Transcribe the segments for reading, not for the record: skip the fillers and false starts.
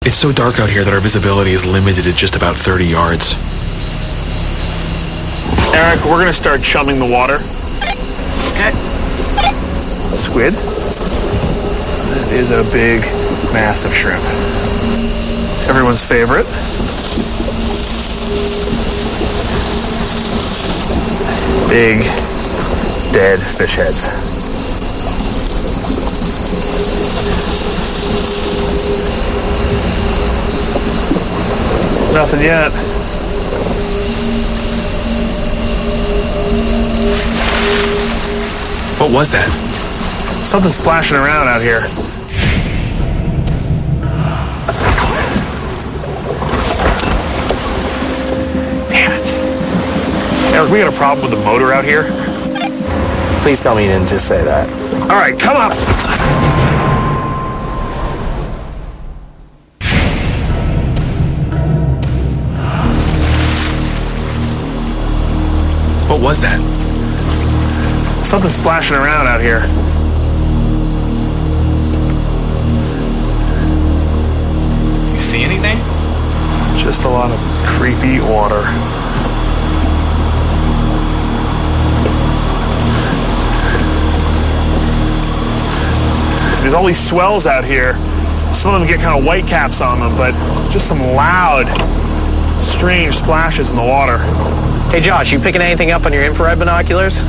It's so dark out here that our visibility is limited to just about 30 yards. Eric, we're gonna start chumming the water. Okay. Squid. That is a big, massive shrimp. Everyone's favorite. Big, dead fish heads. Nothing yet. What was that? Something splashing around out here. Damn it. Eric, we got a problem with the motor out here. Please tell me you didn't just say that. All right, come up. What was that? Something splashing around out here. You see anything? Just a lot of creepy water. There's all these swells out here. Some of them get kind of white caps on them, but just some loud, strange splashes in the water. Hey, Josh, you picking anything up on your infrared binoculars?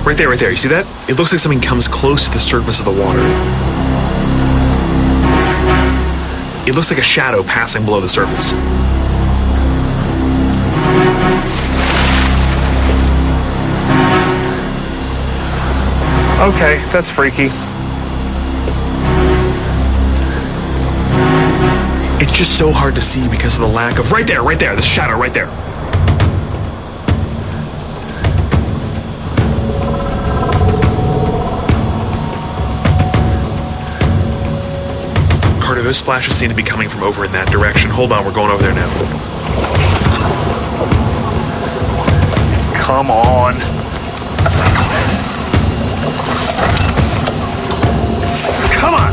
Right there, right there. You see that? It looks like something comes close to the surface of the water. It looks like a shadow passing below the surface. Okay, that's freaky. It's just so hard to see because of the lack of... Right there, the shadow right there. Carter, those splashes seem to be coming from over in that direction. Hold on, we're going over there now. Come on. Come on.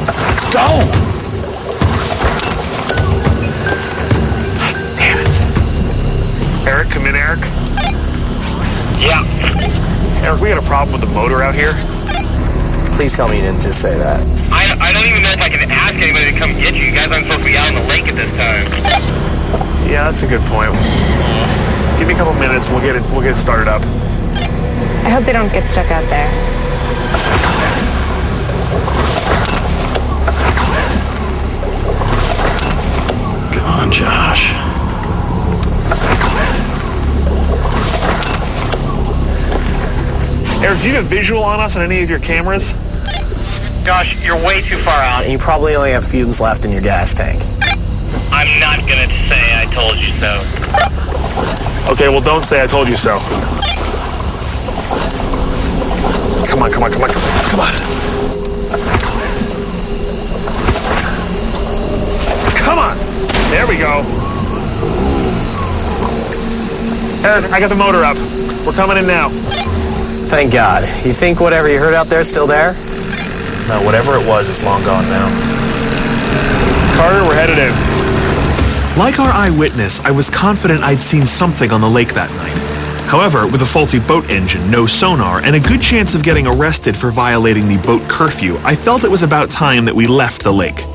Let's go. Damn it. Eric, come in, Eric. Yeah. Eric, we got a problem with the motor out here. Please tell me you didn't just say that. I don't even know if I can ask anybody to come get you. You guys aren't supposed to be out on the lake at this time. Yeah, that's a good point. Give me a couple minutes and we'll get it started up. I hope they don't get stuck out there. Come on, Josh. Eric, do you have visual on us on any of your cameras? Josh, you're way too far out. And you probably only have fumes left in your gas tank. I'm not gonna say I told you so. Okay, well, don't say I told you so. Come on, come on, come on, come on, come on. Come on. There we go. Eric, I got the motor up. We're coming in now. Thank God. You think whatever you heard out there is still there? No, whatever it was, it's long gone now. Carter, we're headed in. Like our eyewitness, I was confident I'd seen something on the lake that night. However, with a faulty boat engine, no sonar, and a good chance of getting arrested for violating the boat curfew, I felt it was about time that we left the lake.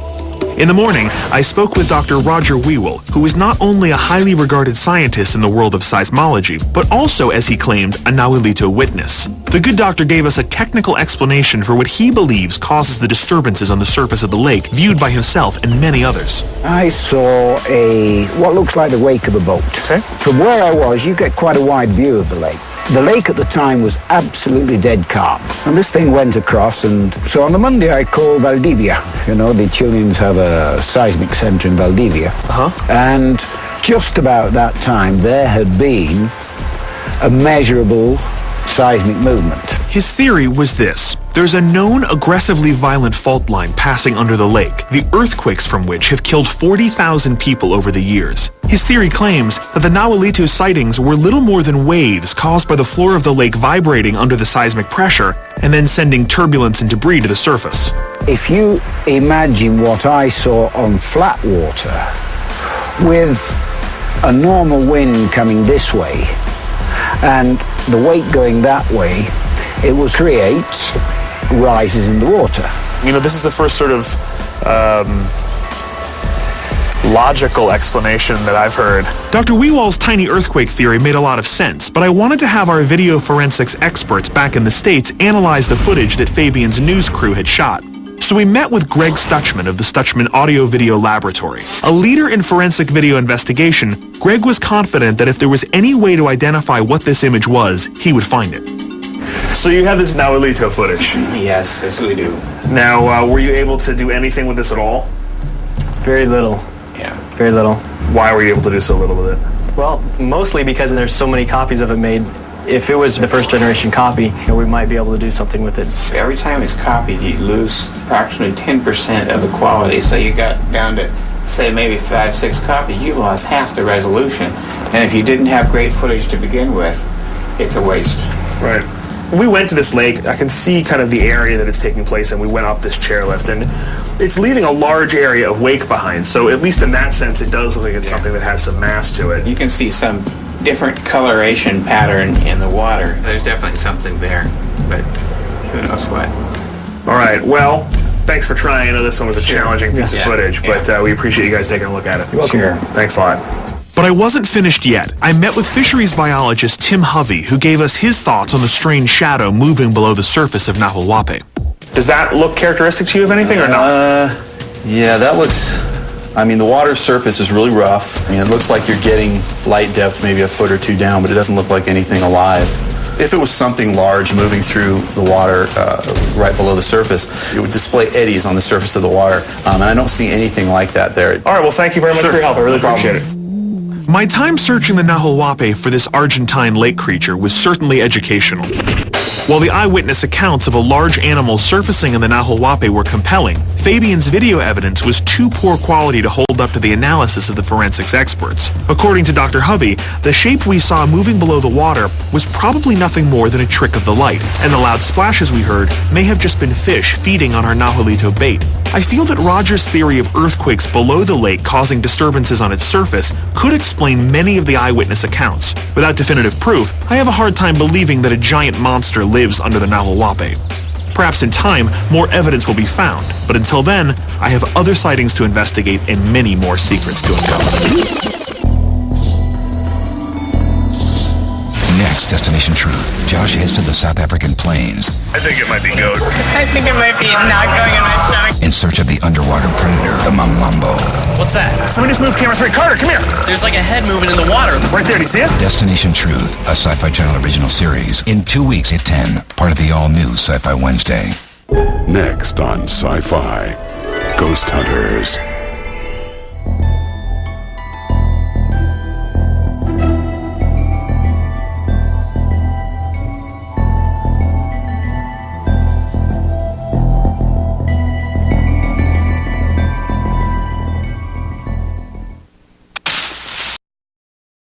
In the morning, I spoke with Dr. Roger Wewell, who is not only a highly regarded scientist in the world of seismology, but also, as he claimed, a Nahuelito witness. The good doctor gave us a technical explanation for what he believes causes the disturbances on the surface of the lake, viewed by himself and many others. I saw what looks like the wake of a boat. Okay. From where I was, you get quite a wide view of the lake. The lake at the time was absolutely dead calm. And this thing went across, and so on the Monday I called Valdivia. You know, the Chileans have a seismic center in Valdivia. And just about that time, there had been a measurable seismic movement. His theory was this. There's a known aggressively violent fault line passing under the lake, the earthquakes from which have killed 40,000 people over the years. His theory claims that the Nahuelito sightings were little more than waves caused by the floor of the lake vibrating under the seismic pressure and then sending turbulence and debris to the surface. If you imagine what I saw on flat water, with a normal wind coming this way and the weight going that way, it will create rises in the water. You know, this is the first sort of logical explanation that I've heard. Dr. Wewall's tiny earthquake theory made a lot of sense, but I wanted to have our video forensics experts back in the States analyze the footage that Fabian's news crew had shot. So we met with Greg Stutchman of the Stutchman Audio Video Laboratory. A leader in forensic video investigation, Greg was confident that if there was any way to identify what this image was, he would find it. So you have this Nahuelito footage. Yes, this we do. Now, were you able to do anything with this at all? Very little. Yeah. Very little. Why were you able to do so little with it? Well, mostly because there's so many copies of it made. If it was the first generation copy, we might be able to do something with it. Every time it's copied, you lose approximately 10% of the quality. So you got down to, say, maybe 5-6 copies, you lost half the resolution. And if you didn't have great footage to begin with, it's a waste. Right. We went to this lake. I can see kind of the area that it's taking place in. We went up this chairlift, and it's leaving a large area of wake behind. So at least in that sense, it does look like it's something that has some mass to it. You can see some different coloration pattern in the water. There's definitely something there, but who knows what. All right. Well, thanks for trying. I know this one was a challenging piece of footage, but we appreciate you guys taking a look at it. You're welcome. Sure. Thanks a lot. But I wasn't finished yet. I met with fisheries biologist Tim Hovey, who gave us his thoughts on the strange shadow moving below the surface of Nahuelito. Does that look characteristic to you of anything or not? Yeah, that looks, I mean, the water surface is really rough. I mean, it looks like you're getting light depth, maybe a foot or two down, but it doesn't look like anything alive. If it was something large moving through the water right below the surface, it would display eddies on the surface of the water, and I don't see anything like that there. All right, well, thank you very much for your help. I really appreciate it. My time searching the Nahuelito for this Argentine lake creature was certainly educational. While the eyewitness accounts of a large animal surfacing in the Nahuelito were compelling, Fabian's video evidence was too poor quality to hold up to the analysis of the forensics experts. According to Dr. Hovey, the shape we saw moving below the water was probably nothing more than a trick of the light, and the loud splashes we heard may have just been fish feeding on our Nahuelito bait. I feel that Roger's theory of earthquakes below the lake causing disturbances on its surface could explain many of the eyewitness accounts. Without definitive proof, I have a hard time believing that a giant monster lives under the Nahuelito. Perhaps in time, more evidence will be found, but until then, I have other sightings to investigate and many more secrets to uncover. Next, Destination Truth. Josh heads to the South African plains. I think it might be goat. I think it might be not going in my stomach. In search of the underwater predator, the Mamambo. What's that? Somebody just moved camera 3. Carter, come here. There's like a head moving in the water. Right there, do you see it? Destination Truth, a Sci-Fi Channel original series. In 2 weeks at 10, part of the all-new Sci-Fi Wednesday. Next on Sci-Fi, Ghost Hunters.